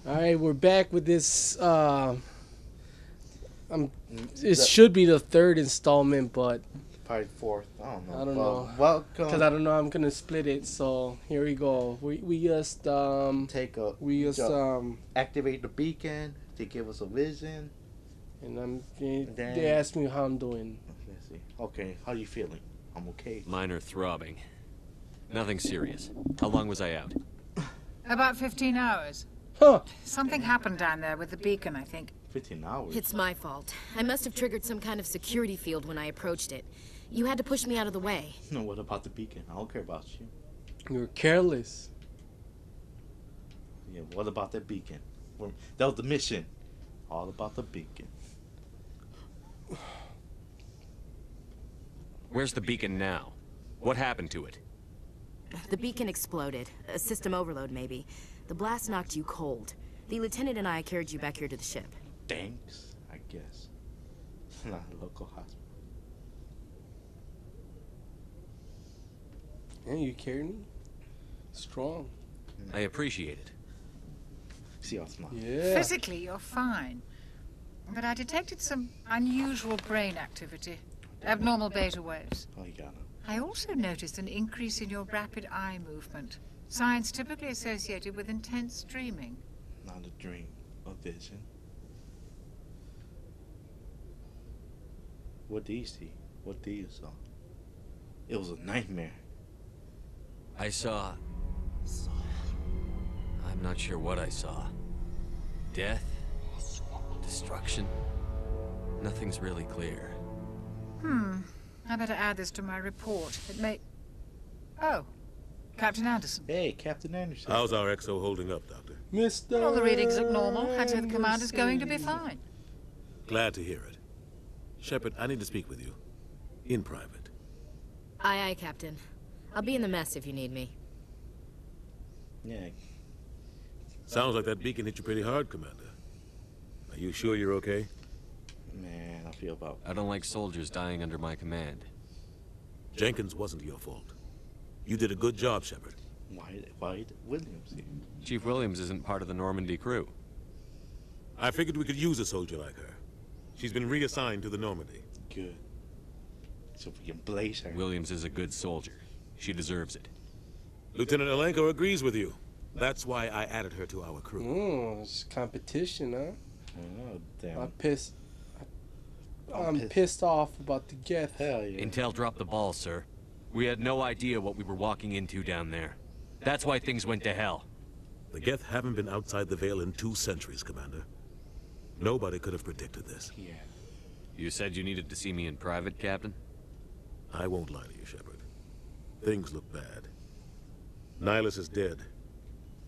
All right, we're back with this. It The, should be the third installment, but Probably fourth. I don't I know. don't know Well, because I welcome. don't know. I'm gonna split it. So here we go. Take a We just jump. Activate the beacon to give us a vision. and I'm And they then asked me how I'm doing. let's see. Okay, how you feeling? I'm okay. Minor throbbing. Nothing serious. How long was I out? About 15 hours. Huh? Something happened down there with the beacon, I think. 15 hours. It's my fault. I must have triggered some kind of security field when I approached it. You had to push me out of the way. No, what about the beacon? I don't care about you. You're careless. Yeah, what about the beacon? That was the mission. All about the beacon. Where's the beacon now? What happened to it? The beacon exploded. A system overload, maybe. The blast knocked you cold. The lieutenant and I carried you back here to the ship. Thanks, I guess. Not a local hospital. Yeah, you carried me. Strong. I appreciate it. See how smart. Yeah. Physically, you're fine. But I detected some unusual brain activity. Abnormal beta waves. Oh, you got it. I also noticed an increase in your rapid eye movement. Signs typically associated with intense dreaming. Not a dream, a vision. What do you see? What do you saw? It was a nightmare. I saw... I'm not sure what I saw. Death? Destruction? Nothing's really clear. I better add this to my report. It may... Oh, Captain Anderson. Hey, Captain Anderson. How's our XO holding up, Doctor? Mr. All the readings look normal. I'd say the commander's going to be fine. Glad to hear it. Shepard, I need to speak with you. In private. Aye, aye, Captain. I'll be in the mess if you need me. Yeah. Sounds like that beacon hit you pretty hard, Commander. Are you sure you're okay? Man, I feel about... I don't like soldiers dying under my command. Jenkins wasn't your fault. You did a good job, Shepard. Why Williams here? Chief Williams isn't part of the Normandy crew. I figured we could use a soldier like her. She's been reassigned to the Normandy. Good. So we can blaze her. Williams is a good soldier. She deserves it. Lieutenant Alenko agrees with you. That's why I added her to our crew. It's competition, huh? Oh, damn. I'm pissed off about the Geth. Hell yeah. Intel dropped the ball, sir. We had no idea what we were walking into down there. That's why things went to hell. The Geth haven't been outside the Veil in 2 centuries, Commander. Nobody could have predicted this. Yeah. You said you needed to see me in private, Captain? I won't lie to you, Shepard. Things look bad. Nihilus is dead.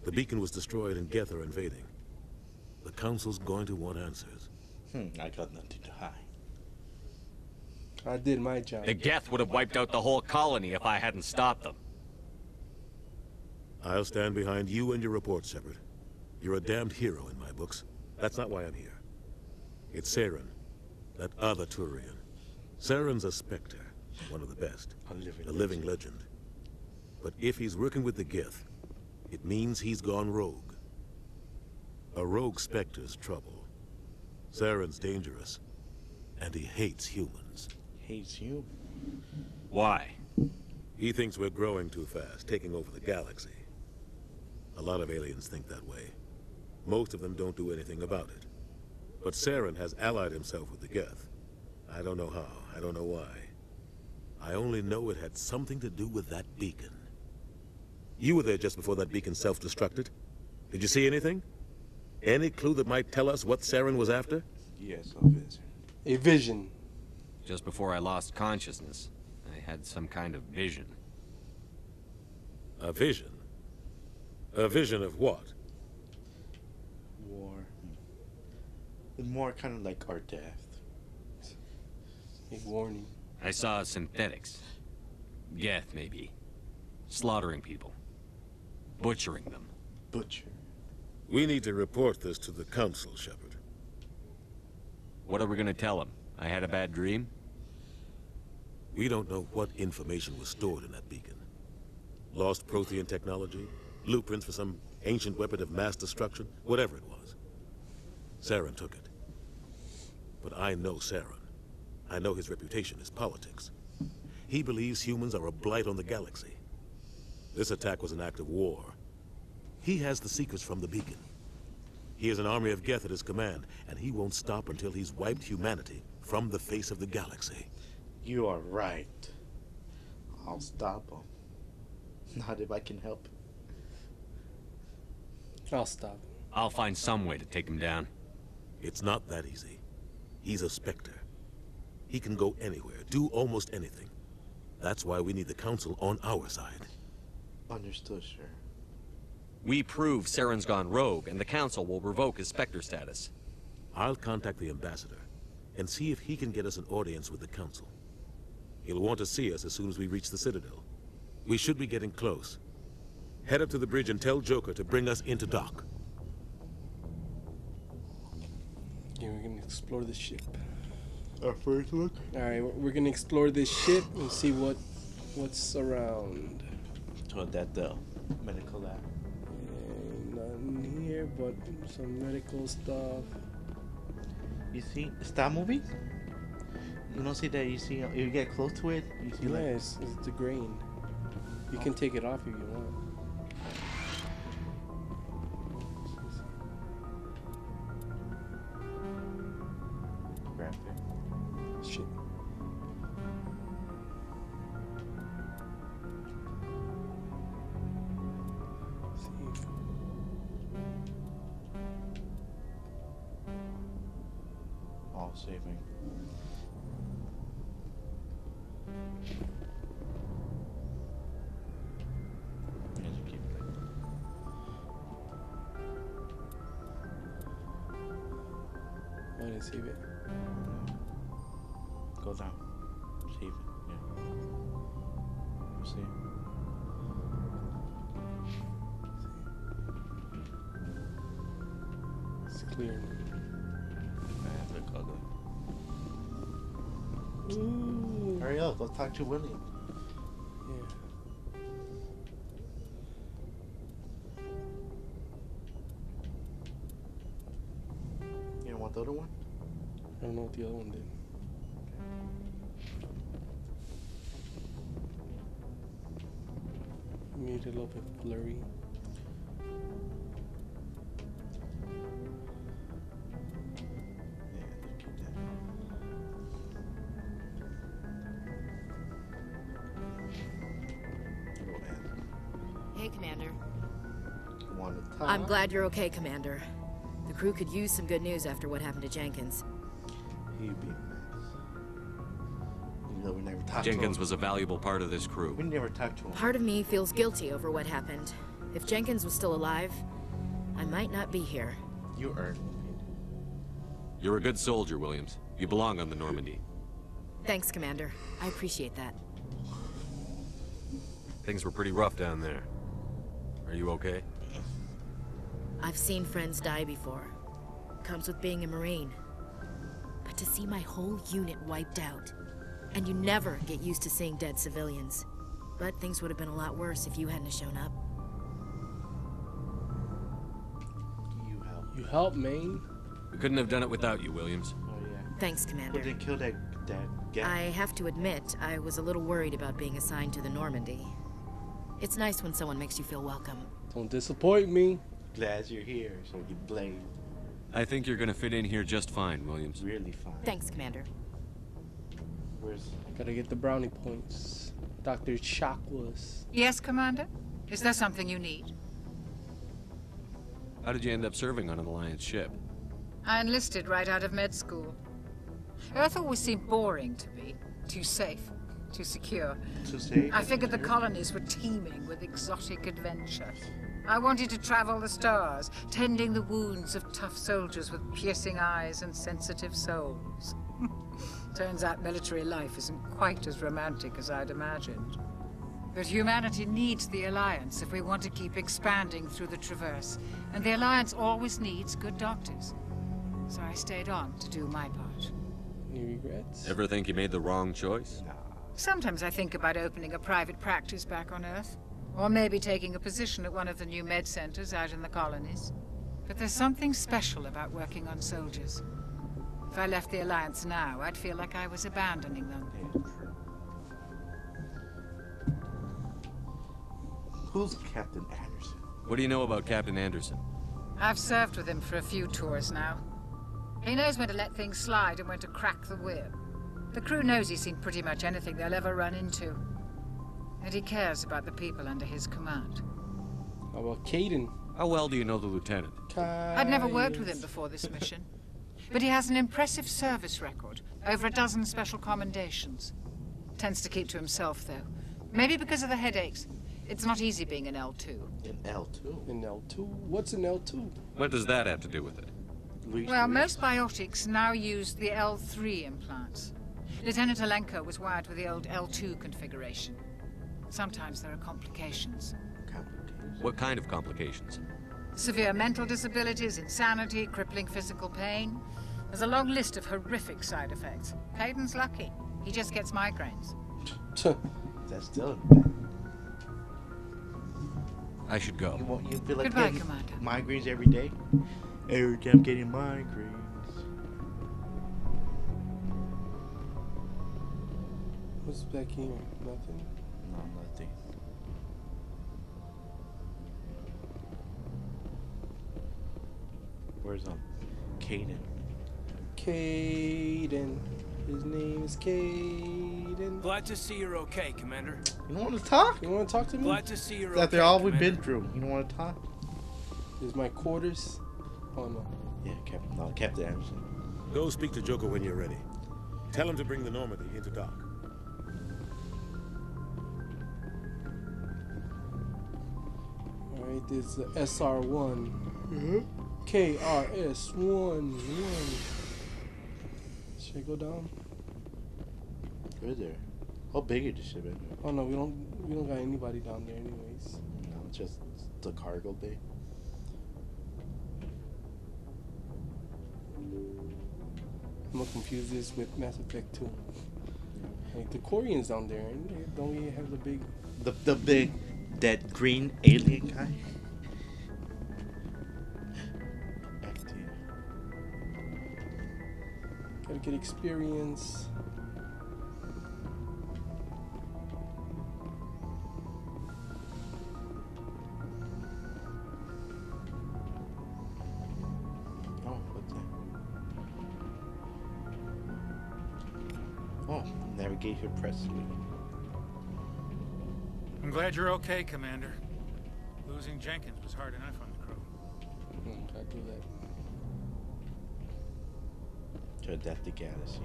The beacon was destroyed and Geth are invading. The Council's going to want answers. I got nothing to hide. I did my job. The Geth would have wiped out the whole colony if I hadn't stopped them. I'll stand behind you and your report, Shepard. You're a damned hero in my books. That's not why I'm here. It's Saren, that other Turian. Saren's a Spectre, one of the best, a living legend. But if he's working with the Geth, it means he's gone rogue. A rogue Spectre's trouble. Saren's dangerous, and he hates humans. Hates you. Why? He thinks we're growing too fast, taking over the galaxy. A lot of aliens think that way. Most of them don't do anything about it. But Saren has allied himself with the Geth. I don't know how, I don't know why. I only know it had something to do with that beacon. You were there just before that beacon self-destructed. Did you see anything? Any clue that might tell us what Saren was after? Yes, a vision. A vision. Just before I lost consciousness, I had some kind of vision. A vision? A vision of what? War. It's more kind of like our death. A warning. I saw synthetics. Geth, maybe. Slaughtering people. Butchering them. Butcher. We need to report this to the Council, Shepard. What are we gonna tell them? I had a bad dream? We don't know what information was stored in that beacon. Lost Prothean technology? Blueprints for some ancient weapon of mass destruction, whatever it was. Saren took it. But I know Saren. I know his reputation is politics. He believes humans are a blight on the galaxy. This attack was an act of war. He has the secrets from the beacon. He has an army of Geth at his command, and he won't stop until he's wiped humanity from the face of the galaxy. You are right. I'll stop him. Not if I can help it. I'll stop. I'll find some way to take him down. It's not that easy. He's a Spectre. He can go anywhere, do almost anything. That's why we need the Council on our side. Understood, sir. We prove Saren's gone rogue, and the Council will revoke his Spectre status. I'll contact the Ambassador and see if he can get us an audience with the Council. He'll want to see us as soon as we reach the Citadel. We should be getting close. Head up to the bridge and tell Joker to bring us into dock. Yeah, we're gonna explore the ship. Our first look? Alright, we're gonna explore this ship and see what's around. So that the medical lab. Nothing here but some medical stuff. You see, it's that movie? You don't see that, you see, if you get close to it, you see Yeah, like... it's the grain. You can take it off if you want. Graphic. Shit. See. All saving. As you keep it. I didn't save it. Go down. Save it. Yeah. You see? It's clear. Man, look ugly. Ooh. Hurry up, let's talk to William. Yeah. You don't want the other one? I don't know what the other one did. Made it a little bit blurry. Yeah, look at that. Go ahead. Hey, Commander. Want to talk? I'm glad you're okay, Commander. The crew could use some good news after what happened to Jenkins. He'd be nice. Even though we never talked Jenkins to him. was a valuable part of this crew. We never talked to him. Part of me feels guilty over what happened. If Jenkins was still alive, I might not be here. You earned it. You're a good soldier, Williams. You belong on the Normandy. Thanks, Commander. I appreciate that. Things were pretty rough down there. Are you okay? I've seen friends die before. Comes with being a Marine. But to see my whole unit wiped out, and you never get used to seeing dead civilians. But things would have been a lot worse if you hadn't shown up. You helped. You help, man. We couldn't have done it without you, Williams. Oh yeah. Thanks, But Commander. they killed that guy. I have to admit, I was a little worried about being assigned to the Normandy. It's nice when someone makes you feel welcome. Don't disappoint me. Glad you're here, so you blame. I think you're gonna fit in here just fine, Williams. Really fine. Thanks, Commander. Where's... Gotta get the brownie points. Dr. Chakwas. Yes, Commander? Is there something you need? How did you end up serving on an Alliance ship? I enlisted right out of med school. Earth always seemed boring to me. Too safe, too secure. to say? I figured the colonies were teeming with exotic adventure. I wanted to travel the stars, tending the wounds of tough soldiers with piercing eyes and sensitive souls. Turns out military life isn't quite as romantic as I'd imagined. But humanity needs the Alliance if we want to keep expanding through the Traverse. And the Alliance always needs good doctors. So I stayed on to do my part. Any regrets? Ever think you made the wrong choice? Nah. Sometimes I think about opening a private practice back on Earth. Or maybe taking a position at one of the new med centers out in the colonies. But there's something special about working on soldiers. If I left the Alliance now, I'd feel like I was abandoning them. Yeah, true. Who's Captain Anderson? What do you know about Captain Anderson? I've served with him for a few tours now. He knows when to let things slide and when to crack the whip. The crew knows he's seen pretty much anything they'll ever run into. And he cares about the people under his command. How about Caden? How well do you know the lieutenant? I'd never worked with him before this mission. But he has an impressive service record. Over a dozen special commendations. Tends to keep to himself, though. Maybe because of the headaches. It's not easy being an L2. In L2? An L2? What's an L2? What does that have to do with it? Well, most biotics now use the L3 implants. Lieutenant Alenko was wired with the old L2 configuration. Sometimes there are complications. What kind of complications? Severe mental disabilities, insanity, crippling physical pain. There's a long list of horrific side effects. Hayden's lucky. He just gets migraines. That's still bad. I should go. You feel like Goodbye, getting Commander. migraines every day? Every day I'm getting migraines. What's back here? Nothing? No, nothing. Where's Caden? Caden. His name is Caden. Glad to see you're okay, Commander. You don't want to talk? You want to talk to me? Glad to see you're After okay, all we've Commander. been through, you don't want to talk? Is my quarters? Oh no. Yeah, Captain Anderson. Go speak to Joker when you're ready. Tell him to bring the Normandy into dock. Alright, this is the SR1. KRS-1. Should I go down? Where's there? How big is this ship? Oh no, we don't got anybody down there anyways. No, it's just the cargo bay. I'm gonna confuse this with Mass Effect 2. Like the Koreans down there, and don't we have the big? The big, that green alien guy? Active. Gotta get experience. Oh, what's that? Oh, navigation press suite. I'm glad you're okay, Commander. Losing Jenkins was hard enough on the crew. Try to do that. To adapt the galaxy.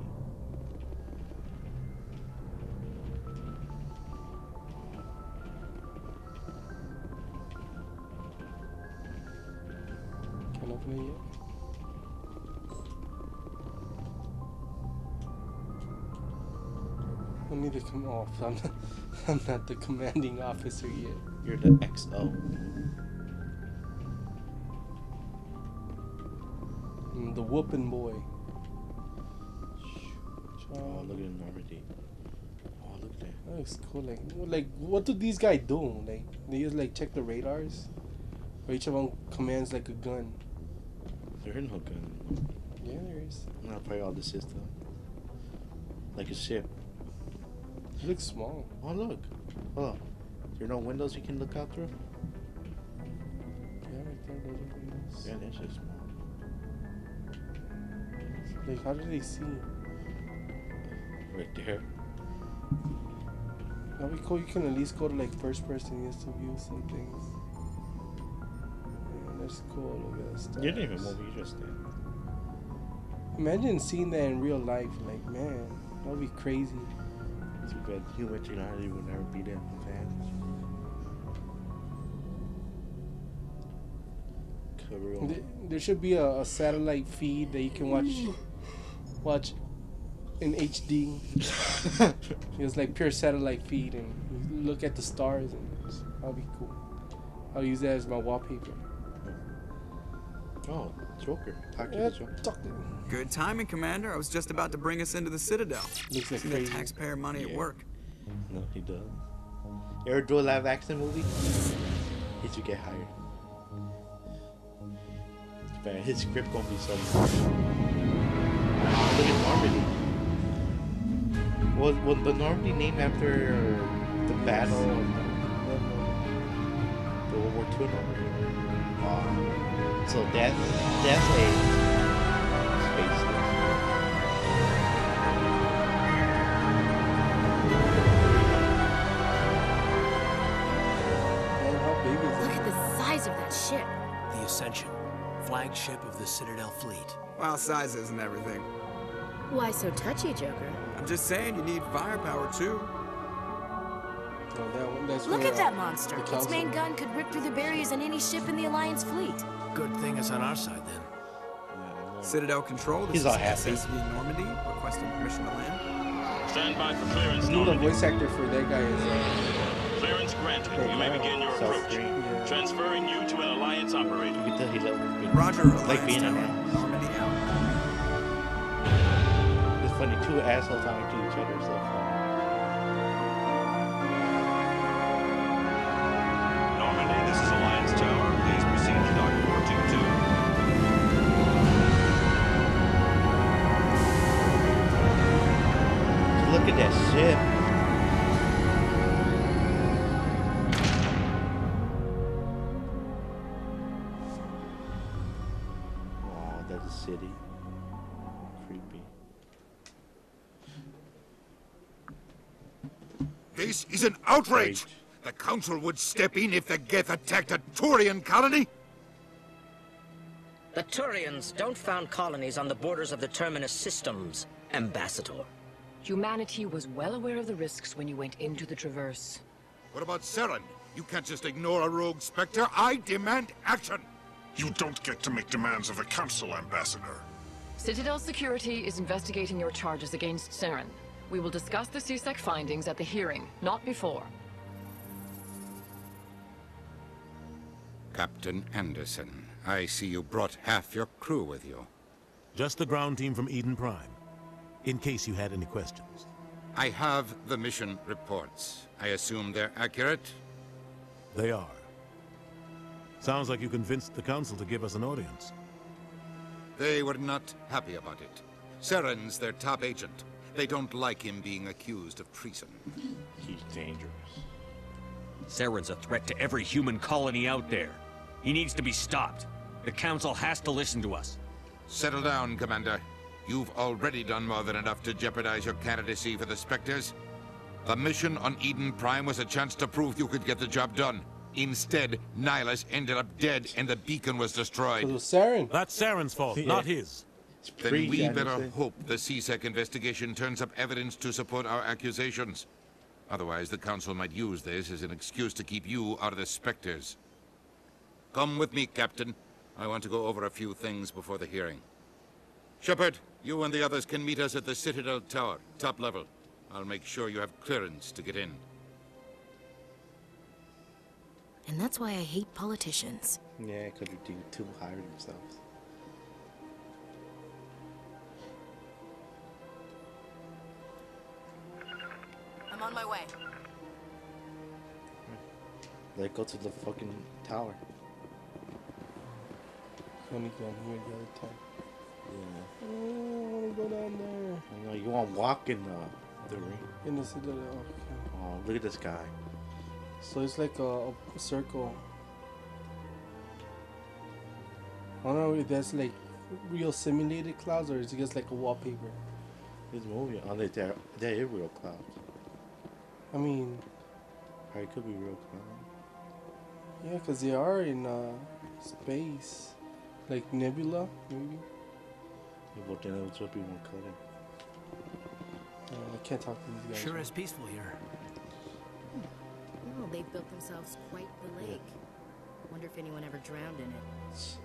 Can't open it yet. I need to come off. I'm not the commanding officer yet. You're the XO. I'm the whooping boy. Oh, look at the Normandy. Oh, look at that. That looks cool. Like, what do these guys do? Like, they just like check the radars, or each of them commands like a gun. There is no gun. Yeah, there is. Not probably all the system. Like a ship. It looks small. Oh, look. Oh, there are no windows you can look out through? Yeah, right there. Those are windows. Yeah, that's just small. Like, how do they see? Right there. That'd be cool. You can at least go to like first person just to view some things. Yeah, that's cool. Look at that stuff. You didn't even move, you just did. Imagine seeing that in real life. Like, man, that would be crazy. Too bad human technology will never be that advanced. Cover all. There should be a satellite feed that you can watch in HD. It's like pure satellite feed, and you look at the stars, and that'll be cool. I'll use that as my wallpaper. Oh, Joker. Talk to Yeah, the Joker. talk to him. Good timing, Commander. I was just about to bring us into the Citadel. Looks like See that crazy. taxpayer money at Yeah. work. No, he does. You ever do a live action movie? He should get hired. Man, his script gonna be so good. Look at Normandy. Was the Normandy named after the battle of the World War II Normandy? So that's a space station. Look at the size of that ship. The Ascension, flagship of the Citadel fleet. Well, size isn't everything. Why so touchy, Joker? I'm just saying you need firepower too. Look at that monster. Its main gun could rip through the barriers on any ship in the Alliance fleet. Good thing it's on our side then. Citadel Control, this He's is all happy. SSV Normandy, requesting permission to land. Stand by for clearance, The Normandy. voice actor for that guy is Clearance granted. You may begin your approach. Transferring you to an Alliance operator. You can tell he loves it. Roger, Like being an Alliance ass. Normandy out. It's funny, two assholes talking to each other. So funny. Normandy, this is Alliance Tower. Please proceed to Dock 422. Look at that ship. Oh, that's a city. Creepy. This is an outrage! The Council would step in if the Geth attacked a Turian colony? The Turians don't found colonies on the borders of the Terminus systems, Ambassador. Humanity was well aware of the risks when you went into the Traverse. What about Saren? You can't just ignore a rogue Spectre. I demand action! You don't get to make demands of the Council, Ambassador. Citadel Security is investigating your charges against Saren. We will discuss the CSEC findings at the hearing, not before. Captain Anderson, I see you brought half your crew with you. Just the ground team from Eden Prime, in case you had any questions. I have the mission reports. I assume they're accurate? They are. Sounds like you convinced the Council to give us an audience. They were not happy about it. Saren's their top agent. They don't like him being accused of treason. He's dangerous. Saren's a threat to every human colony out there. He needs to be stopped. The Council has to listen to us. Settle down, Commander. You've already done more than enough to jeopardize your candidacy for the Spectres. The mission on Eden Prime was a chance to prove you could get the job done. Instead, Nihilus ended up dead and the beacon was destroyed. it was Saren. That's Saren's fault, not his. Then we better hope the CSEC investigation turns up evidence to support our accusations. Otherwise, the Council might use this as an excuse to keep you out of the Spectres. Come with me, Captain. I want to go over a few things before the hearing. Shepard, you and the others can meet us at the Citadel Tower, top level. I'll make sure you have clearance to get in. And that's why I hate politicians. Yeah, because they're too high on themselves. I'm on my way. Let's go to the fucking tower. Only gone here the other time. Yeah. I want to go down there. I know, you want to walk in the ring. In the Citadel. Okay. Oh, look at this guy. So it's like a circle. I don't know if that's like real simulated clouds or is it just like a wallpaper. It's moving. Oh, there is real clouds. I mean, or it could be real clouds. Yeah, because they are in space. Like nebula, maybe. Yeah, but then it would just be one color. I can't talk to these guys. Sure is peaceful here. Oh, they've built themselves quite the lake. Wonder if anyone ever drowned in it.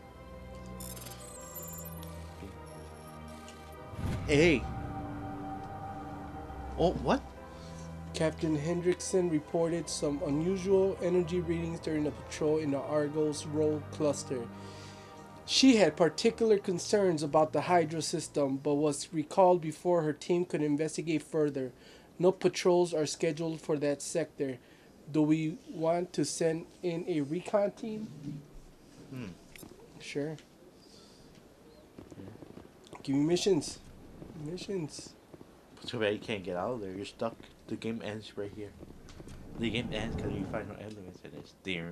Hey. Oh, what? Captain Hendrickson reported some unusual energy readings during a patrol in the Argos Roll cluster. She had particular concerns about the Hydra system, but was recalled before her team could investigate further. No patrols are scheduled for that sector. Do we want to send in a recon team? Sure. Give me missions. Missions. Too bad you can't get out of there. You're stuck. The game ends right here. The game ends because you find no evidence and it's near.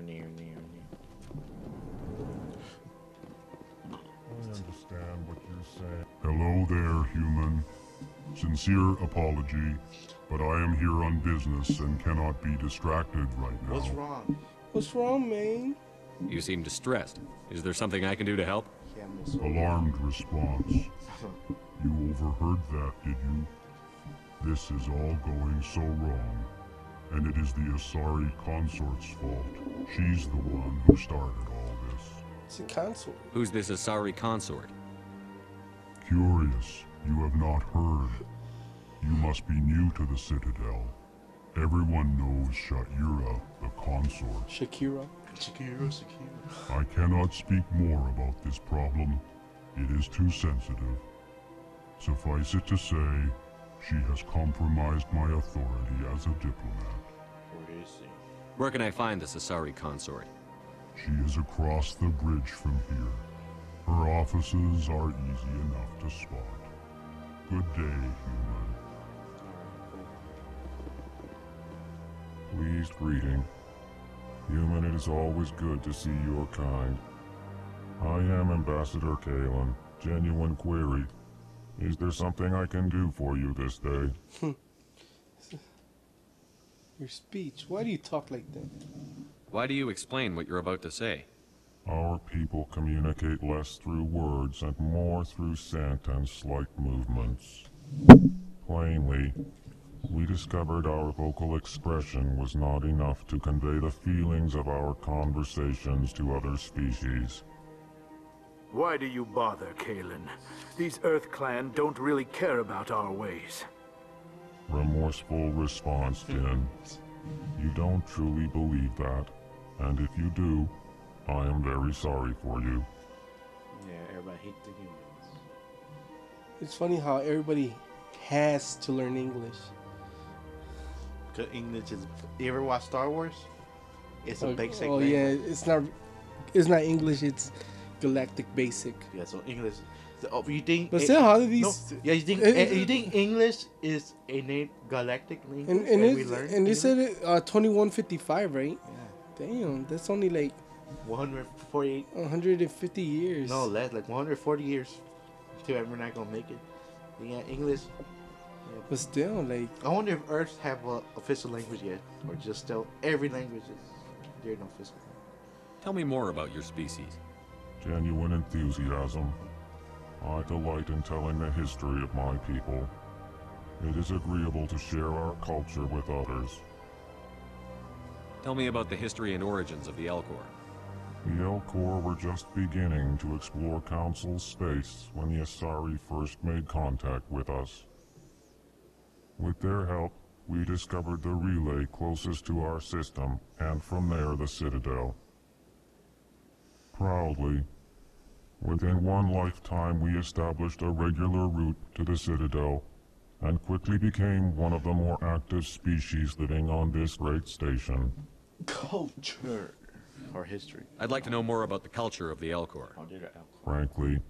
I understand what you're saying. Hello there, human. Sincere apology, but I am here on business and cannot be distracted right now. What's wrong? What's wrong, man? You seem distressed. Is there something I can do to help? Alarmed response. You overheard that, did you? This is all going so wrong, and it is the Asari consort's fault. She's the one who started all this. It's a consort. Who's this Asari consort? Curious, you have not heard. You must be new to the Citadel. Everyone knows Sha'ira, the consort. Shakira. I cannot speak more about this problem. It is too sensitive. Suffice it to say, she has compromised my authority as a diplomat. Where is she? Where can I find this Asari consort? She is across the bridge from here. Her offices are easy enough to spot. Good day, human. Pleased greeting. Human, it is always good to see your kind. I am Ambassador Kalen. Genuine query. Is there something I can do for you this day? Your speech. Why do you talk like that? Why do you explain what you're about to say? Our people communicate less through words and more through scent and slight movements. Plainly, we discovered our vocal expression was not enough to convey the feelings of our conversations to other species. Why do you bother, Kalen? These Earth Clan don't really care about our ways. Remorseful response, Din. You don't truly believe that, and if you do, I am very sorry for you. Yeah, everybody hates the humans. It's funny how everybody has to learn English. Because English is... You ever watch Star Wars? It's a basic language. Yeah, it's not English, it's Galactic Basic. Yeah, so English... So, you think... But still, how do these... No, yeah, you think English is a galactic language and they said it 2155, right? Yeah. Damn, that's only like... 148... 150 years. No, less, like 140 years. Until we're not gonna make it. Yeah, English... Yeah. But still, like... I wonder if Earth have an official language yet. Or just still... Every language is... There's no official. Tell me more about your species. Genuine enthusiasm. I delight in telling the history of my people. It is agreeable to share our culture with others. Tell me about the history and origins of the Elcor. The Elcor were just beginning to explore Council space when the Asari first made contact with us. With their help, we discovered the relay closest to our system, and from there the Citadel. Proudly, within one lifetime we established a regular route to the Citadel, and quickly became one of the more active species living on this great station. Culture. Or history. I'd like to know more about the culture of the Elcor. Frankly,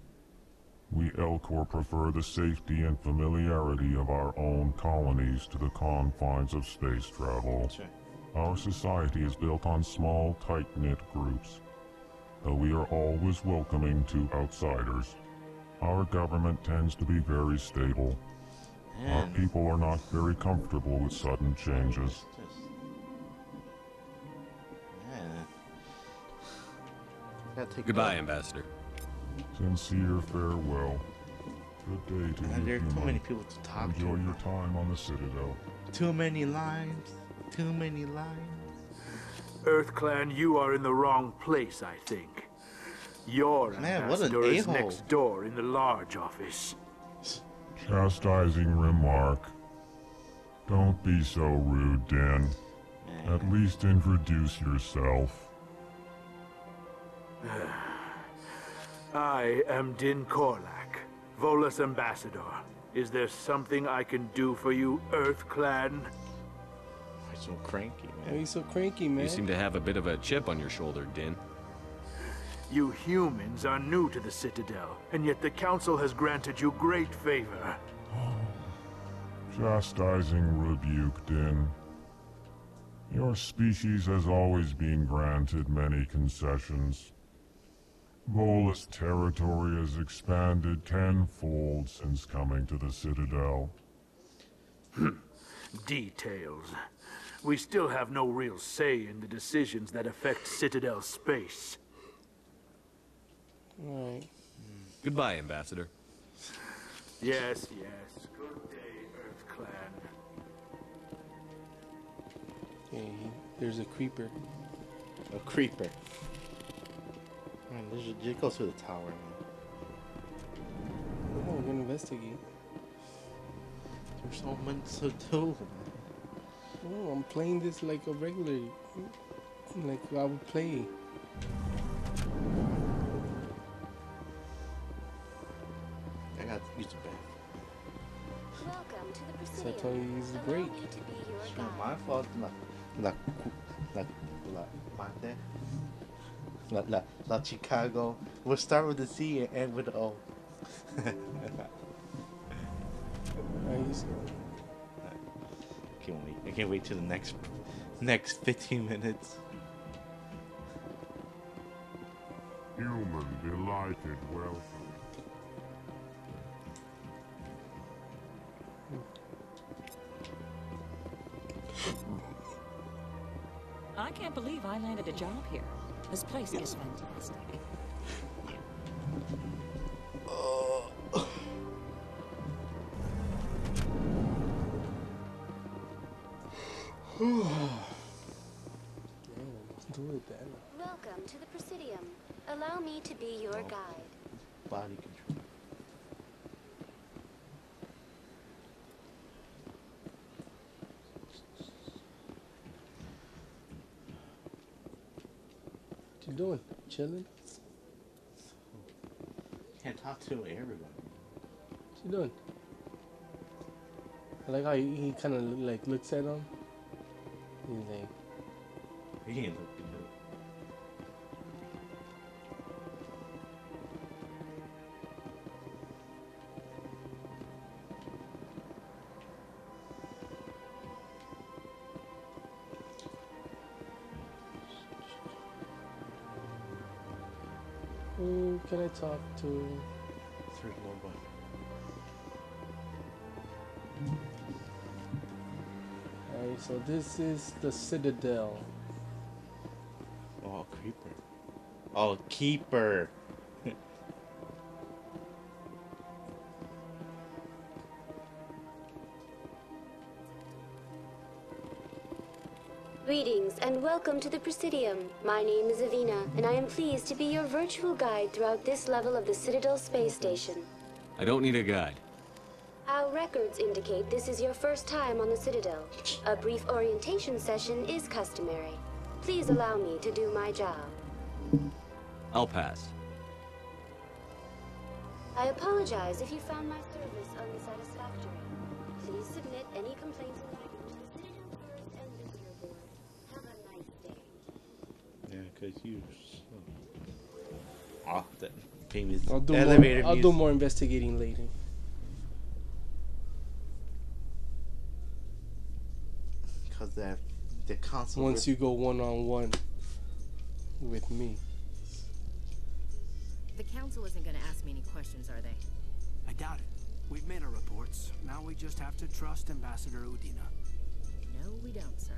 we Elcor prefer the safety and familiarity of our own colonies to the confines of space travel. Sure. Our society is built on small, tight-knit groups, though we are always welcoming to outsiders. Our government tends to be very stable. Our people are not very comfortable with sudden changes. Goodbye, Ambassador. Sincere farewell. Good day to you. There's too many people to talk to. Enjoy your time on the Citadel. Too many lines. Too many lines. Earth Clan, you are in the wrong place, I think. Your ambassador is next door in the large office. Chastising remark. Don't be so rude, Din. At least introduce yourself. I am Din Korlak, Volus Ambassador. Is there something I can do for you, Earth Clan? So cranky, man. Why are you so cranky, man? You seem to have a bit of a chip on your shoulder, Din. You humans are new to the Citadel, and yet the Council has granted you great favor. Chastising rebuke, Din. Your species has always been granted many concessions. Volus territory has expanded tenfold since coming to the Citadel. Details. We still have no real say in the decisions that affect Citadel space. Alright. Goodbye, Ambassador. Yes, yes. Good day, Earth Clan. Okay, there's a creeper. A creeper. Man, just go to the tower, man. Oh, we're gonna investigate. There's so much to do. Oh, I'm playing this like a regular, like I would play. I got to use the bathroom. Welcome to the So I Presidium. told you to use the break. It's not my fault. La Chicago. We'll start with the C and end with the O. Can't wait. I can't wait till the next 15 minutes. Human delighted welcome. I can't believe I landed a job here. This place is fantastic. Do it then. Welcome to the Presidium. Allow me to be your guide. Body control. What you doing? Chilling? Can't talk to everyone. What you doing? I like how he kind of like looks at him. He's like, He ain't looking good. who can I talk to? Three more boy. Alright, so this is the Citadel. Oh, creeper. Oh, keeper. Greetings and welcome to the Presidium. My name is Avina, and I am pleased to be your virtual guide throughout this level of the Citadel space station. I don't need a guide. Our records indicate this is your first time on the Citadel. A brief orientation session is customary. Please allow me to do my job. I'll pass. I apologize if you found my service unsatisfactory. Please submit any complaints in writing to the Citadel Tourist and Visitor Board. Have a nice day. Yeah, because you. Oh, that famous I'll do elevator more. I'll do more investigating later. Because the console. Once you go one-on-one with me. The council isn't going to ask me any questions, are they? I doubt it. We've made our reports. Now we just have to trust Ambassador Udina. No, we don't, sir.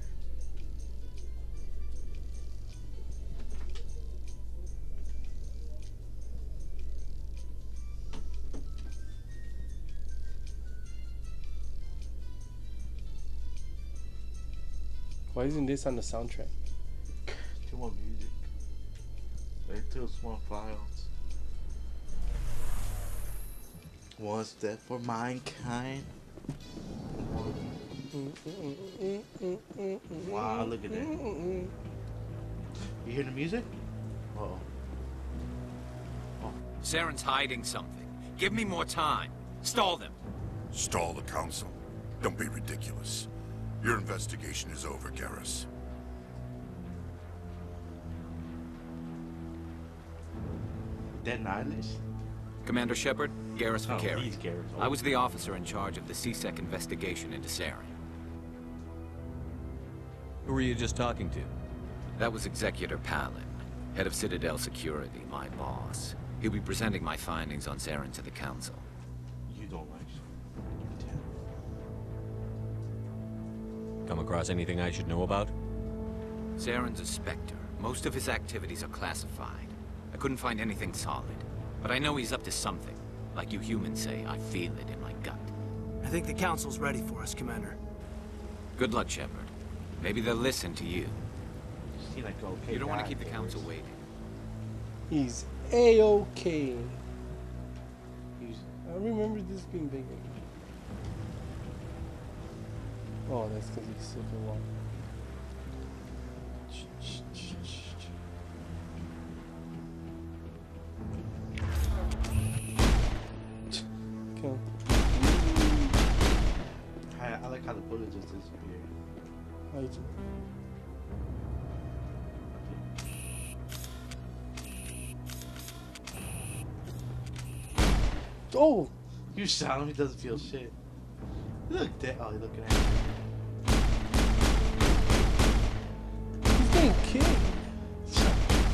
Why isn't this on the soundtrack? Too much music. They're too small files. One step for mankind. Wow, look at that. You hear the music? Uh-oh. Saren's hiding something. Give me more time. Stall them. Stall the council. Don't be ridiculous. Your investigation is over, Garrus. Dead Nihilist? Commander Shepard, Garrus Oh, Vakari. he's Garrus. I was the officer in charge of the CSEC investigation into Saren. Who were you just talking to? That was Executor Palin, head of Citadel Security, my boss. He'll be presenting my findings on Saren to the Council. You don't like Come across anything I should know about? Saren's a Spectre. Most of his activities are classified. I couldn't find anything solid. But I know he's up to something. Like you humans say, I feel it in my gut. I think the Council's ready for us, Commander. Good luck, Shepard. Maybe they'll listen to you. Seem like okay You don't want to guy, keep the Garrus. Council waiting. He's A-okay. I remember this being bigger. Oh, that's because he's sipping water. Kill. I like how the bullet just disappeared. How you do? Oh! You shot him, he doesn't feel shit. Look dead. Oh, he's looking at him. He's getting kicked.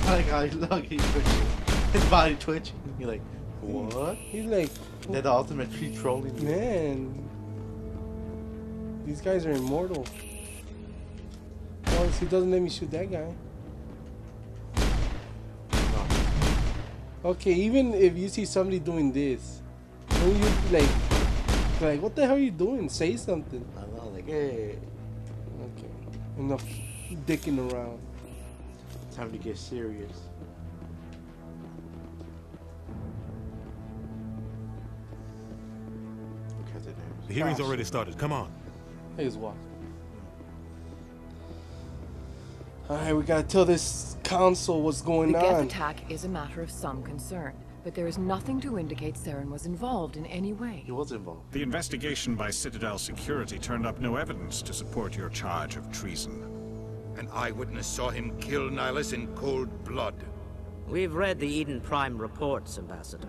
I like how he's twitching. His body twitching. You're like, what? He's like... They're the ultimate tree trolling. Man. These guys are immortal. Well, he doesn't let me shoot that guy. Okay, even if you see somebody doing this, when you like, what the hell are you doing? Say something. I know, like, hey. Okay, enough dicking around. Time to get serious. The hearing's already started. Come on. Hey, just walk. Alright, we gotta tell this council what's going The Geth on. attack is a matter of some concern, but there is nothing to indicate Saren was involved in any way. He was involved. The investigation by Citadel Security turned up no evidence to support your charge of treason. An eyewitness saw him kill Nihilus in cold blood. We've read the Eden Prime reports, Ambassador.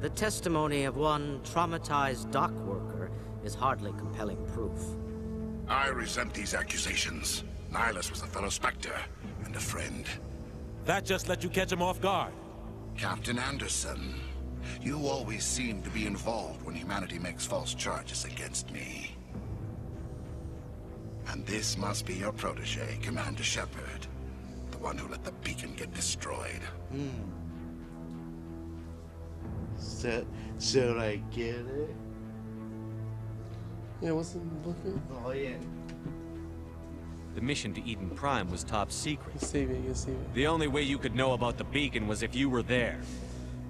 The testimony of one traumatized dock worker is hardly compelling proof. I resent these accusations. Nihilus was a fellow Spectre and a friend. That just let you catch him off guard. Captain Anderson, you always seem to be involved when humanity makes false charges against me. And this must be your protege, Commander Shepard. The one who let the beacon get destroyed. So I get it? Yeah, what's in the book? Oh, yeah. The mission to Eden Prime was top secret. You save it, you save it. The only way you could know about the beacon was if you were there.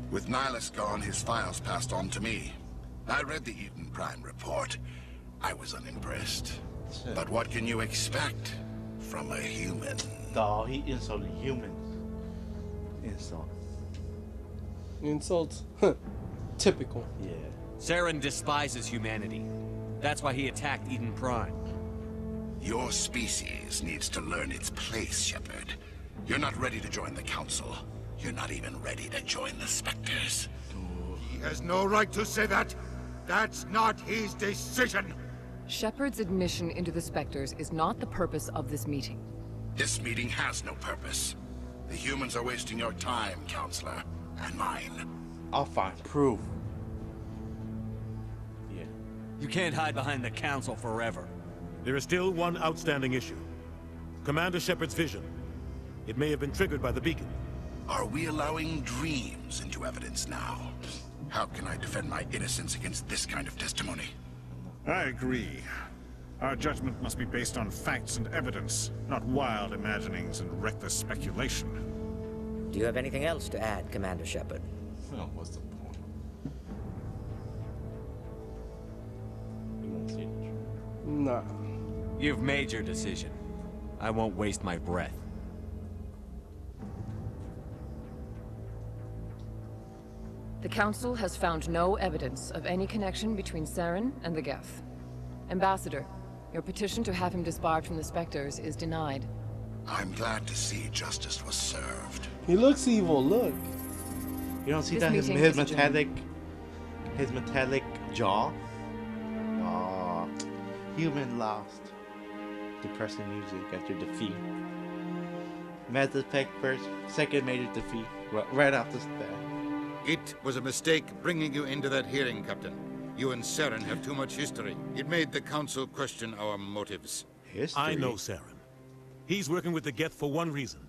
With Nihilus gone, his files passed on to me. I read the Eden Prime report. I was unimpressed. But what can you expect from a human? Dawg, he insulted humans. Insult. Insults? Huh. Typical. Yeah. Saren despises humanity. That's why he attacked Eden Prime. Your species needs to learn its place, Shepard. You're not ready to join the Council. You're not even ready to join the Spectres. He has no right to say that. That's not his decision. Shepard's admission into the Spectres is not the purpose of this meeting. This meeting has no purpose. The humans are wasting your time, Counselor, and mine. I'll find proof. Yeah. You can't hide behind the Council forever. There is still one outstanding issue. Commander Shepard's vision. It may have been triggered by the beacon. Are we allowing dreams into evidence now? How can I defend my innocence against this kind of testimony? I agree. Our judgment must be based on facts and evidence, not wild imaginings and reckless speculation. Do you have anything else to add, Commander Shepard? Well, what's the point? You won't say the truth. Nah. You've made your decision. I won't waste my breath. The Council has found no evidence of any connection between Saren and the Geth. Ambassador, Your petition to have him disbarred from the Spectres is denied. I'm glad to see justice was served. He looks evil, look. You don't see This that his meeting is adjourned. metallic jaw? Aw, human lost. Depressing music after defeat. Mass Effect first, second major defeat, right off the bat. It was a mistake bringing you into that hearing, Captain. You and Saren have too much history. It made the Council question our motives. History? I know Saren. He's working with the Geth for one reason.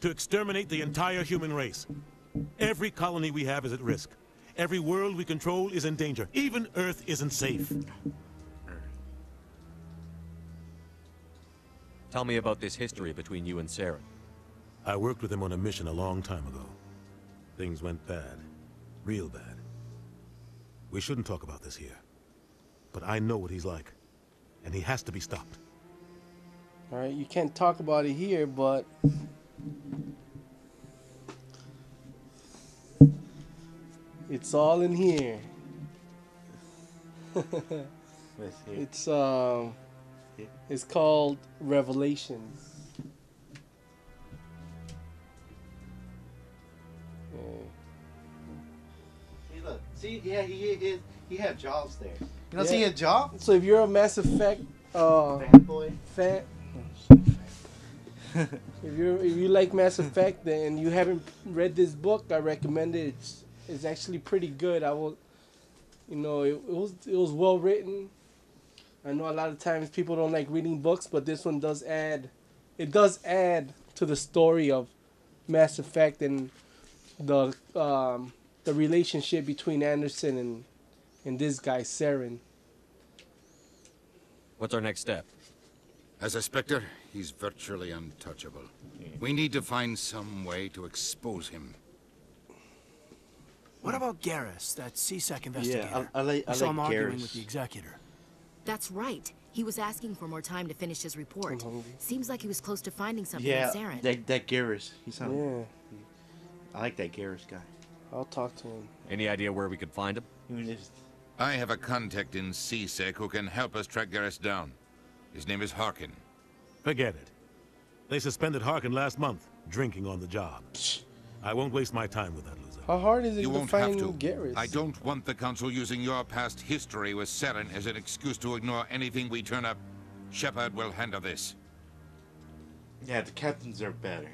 To exterminate the entire human race. Every colony we have is at risk. Every world we control is in danger. Even Earth isn't safe. Tell me about this history between you and Saren. I worked with him on a mission a long time ago. Things went bad. Real bad. We shouldn't talk about this here. But I know what he's like. And he has to be stopped. Alright, you can't talk about it here, but... it's all in here. It's called Revelations. See, look. See, yeah, he had jaws there. You don't see a jaw? So if you're a Mass Effect fanboy, fan, if you like Mass Effect and you haven't read this book, I recommend it. It's actually pretty good. I will, it was well written. I know a lot of times people don't like reading books, but this one does add. It does add to the story of Mass Effect and the relationship between Anderson and this guy Saren. What's our next step? As a Spectre, he's virtually untouchable. We need to find some way to expose him. What about Garrus, that CSEC investigator? Yeah, I like him arguing Garrus. with the Executor. That's right. He was asking for more time to finish his report. Seems like he was close to finding something Yeah, with Saren. that Garrus. I like that Garrus guy. I'll talk to him. Any idea where we could find him? I have a contact in CSEC who can help us track Garrus down. His name is Harkin. Forget it. They suspended Harkin last month, drinking on the job. I won't waste my time with that loser. How hard is it You to won't have find to. Garrus? I don't want the Council using your past history with Saren as an excuse to ignore anything we turn up. Shepard will handle this. Yeah, the captains are better.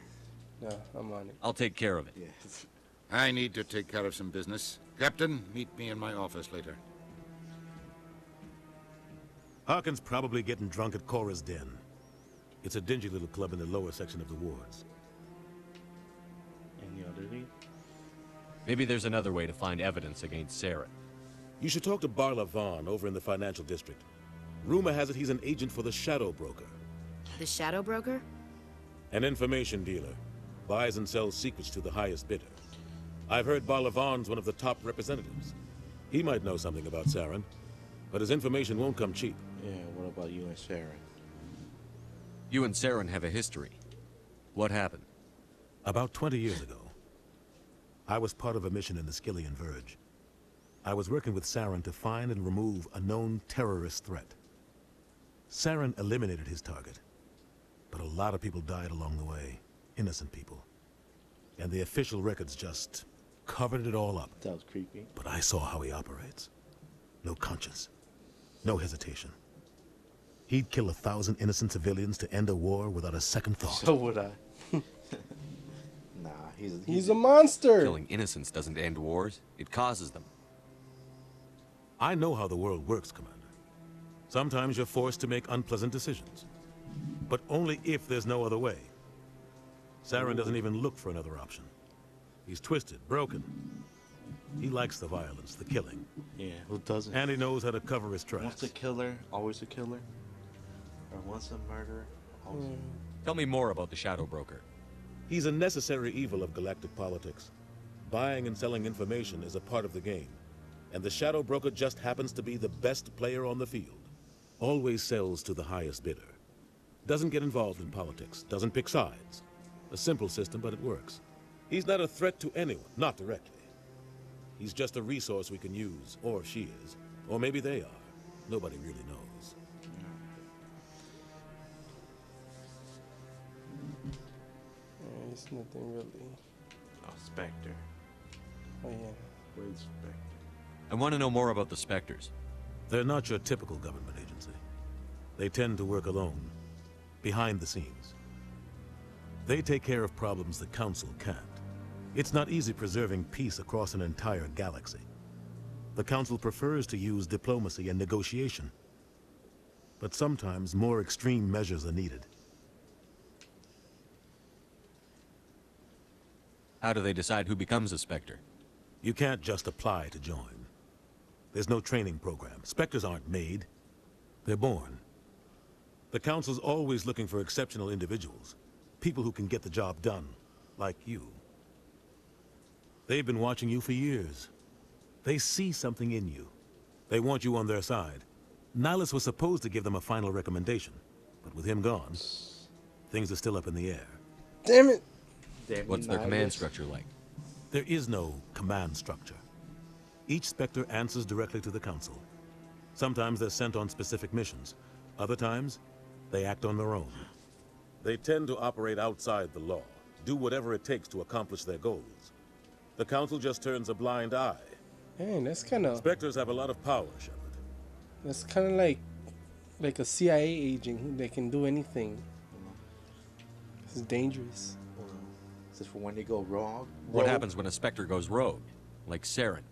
No, I'm on it. I'll take care of it. Yes. I need to take care of some business. Captain, meet me in my office later. Harkin's probably getting drunk at Cora's Den. It's a dingy little club in the lower section of the wards. Any other lead? Maybe there's another way to find evidence against Saren. You should talk to Barla Vaughn over in the financial district. Rumor has it he's an agent for the Shadow Broker. The Shadow Broker? An information dealer. Buys and sells secrets to the highest bidder. I've heard Barla Vaughn's one of the top representatives. He might know something about Saren, but his information won't come cheap. Yeah, what about you and Saren? You and Saren have a history. What happened? About 20 years ago, I was part of a mission in the Skillian Verge. I was working with Saren to find and remove a known terrorist threat. Saren eliminated his target, but a lot of people died along the way. Innocent people. And the official records just covered it all up. That was creepy. But I saw how he operates. No conscience. No hesitation. He'd kill 1,000 innocent civilians to end a war without a second thought. So would I. Nah, he's a monster. Killing innocents doesn't end wars. It causes them. I know how the world works, Commander. Sometimes you're forced to make unpleasant decisions. But only if there's no other way. Saren doesn't even look for another option. He's twisted, broken. He likes the violence, the killing. Yeah, who doesn't? And he knows how to cover his tracks. Once a killer, always a killer. Or once a murderer, always Tell me more about the Shadow Broker. He's a necessary evil of galactic politics. Buying and selling information is a part of the game. And the Shadow Broker just happens to be the best player on the field. Always sells to the highest bidder. Doesn't get involved in politics. Doesn't pick sides. A simple system, but it works. He's not a threat to anyone, not directly. He's just a resource we can use, or she is. Or maybe they are. Nobody really knows. There's nothing really. Oh, Spectre. Oh yeah. Where's Spectre? I want to know more about the Spectres. They're not your typical government agency. They tend to work alone, behind the scenes. They take care of problems the Council can't. It's not easy preserving peace across an entire galaxy. The Council prefers to use diplomacy and negotiation. But sometimes more extreme measures are needed. How do they decide who becomes a Spectre? You can't just apply to join. There's no training program. Spectres aren't made. They're born. The Council's always looking for exceptional individuals. People who can get the job done, like you. They've been watching you for years. They see something in you. They want you on their side. Nihilus was supposed to give them a final recommendation, but with him gone, things are still up in the air. Damn it! What's their command structure like? There is no command structure. Each Spectre answers directly to the Council. Sometimes they're sent on specific missions. Other times, they act on their own. They tend to operate outside the law, do whatever it takes to accomplish their goals. The Council just turns a blind eye. Man, that's kind of... Spectres have a lot of power, Shepard. That's kind of like a CIA agent who they can do anything. It's dangerous. Is this for when they go wrong? What happens when a Spectre goes rogue, like Saren?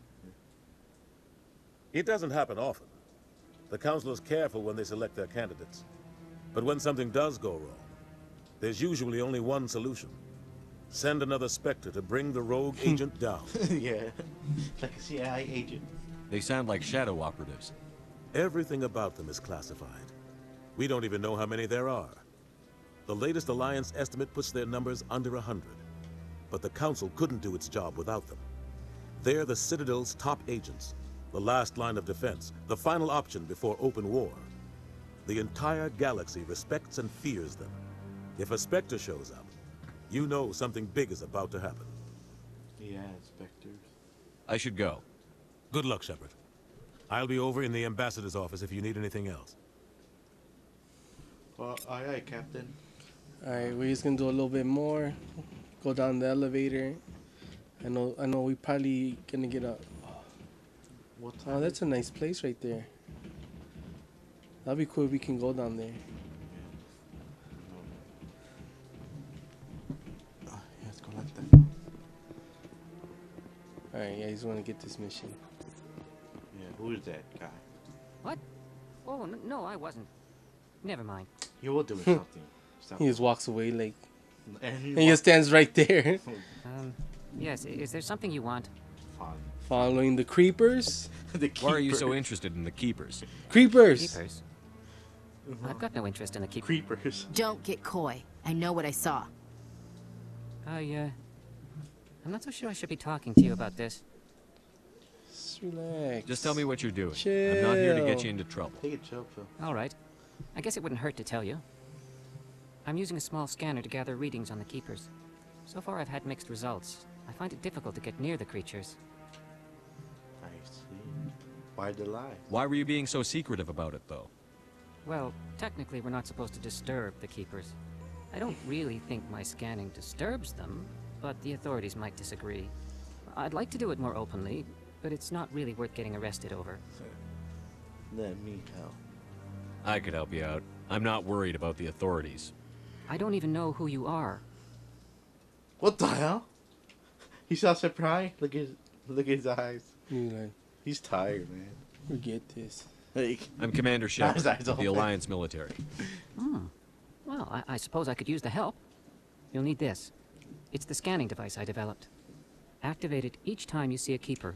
It doesn't happen often. The Council is careful when they select their candidates. But when something does go wrong, there's usually only one solution. Send another Spectre to bring the rogue agent down. Yeah, like a CIA agent. They sound like shadow operatives. Everything about them is classified. We don't even know how many there are. The latest Alliance estimate puts their numbers under 100. But the Council couldn't do its job without them. They're the Citadel's top agents, the last line of defense, the final option before open war. The entire galaxy respects and fears them. If a Spectre shows up, you know something big is about to happen. Yeah, Spectres. I should go. Good luck, Shepard. I'll be over in the Ambassador's office if you need anything else. Well, aye, aye, Captain. Alright, we're just gonna do a little bit more. Go down the elevator. I know we probably gonna get a... Oh, that's a nice place right there. That'd be cool if we can go down there. Let's go like that. Alright, yeah, I just want to get this mission. Yeah, who is that guy? What? Oh, no, I wasn't. Never mind. You will do something. He just walks away like... And he just stands right there. Yes, is there something you want? Following the creepers? Why are you so interested in the Keepers? Creepers! Keepers? I've got no interest in the Creepers. Don't get coy. I know what I saw. I'm not so sure I should be talking to you about this. Just relax. Just tell me what you're doing. Chill. I'm not here to get you into trouble. Take it chill, Phil. All right. I guess it wouldn't hurt to tell you. I'm using a small scanner to gather readings on the Keepers. So far I've had mixed results. I find it difficult to get near the creatures. I see. Why the lie? Why were you being so secretive about it, though? Well, technically we're not supposed to disturb the Keepers. I don't really think my scanning disturbs them, but the authorities might disagree. I'd like to do it more openly, but it's not really worth getting arrested over. Let me help. I could help you out. I'm not worried about the authorities. I don't even know who you are. What the hell? He's not surprised. Look at his eyes. He's tired, man. Forget this. Like, I'm Commander Shepard, His eyes the open. Alliance military. Well, I suppose I could use the help. You'll need this. It's the scanning device I developed. Activate it each time you see a Keeper.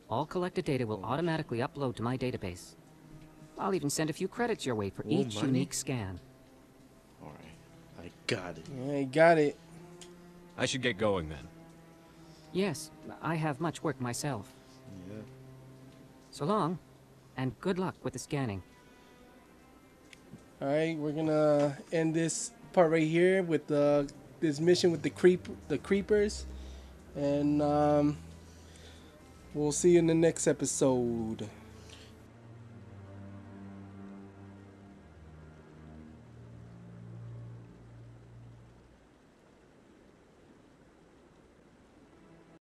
All collected data will automatically upload to my database. I'll even send a few credits your way for each money? unique scan. Alright. I got it. I got it. I should get going then. Yes, I have much work myself. Yeah. So long, and good luck with the scanning. Alright, we're gonna end this part right here with this mission with the creepers. And we'll see you in the next episode.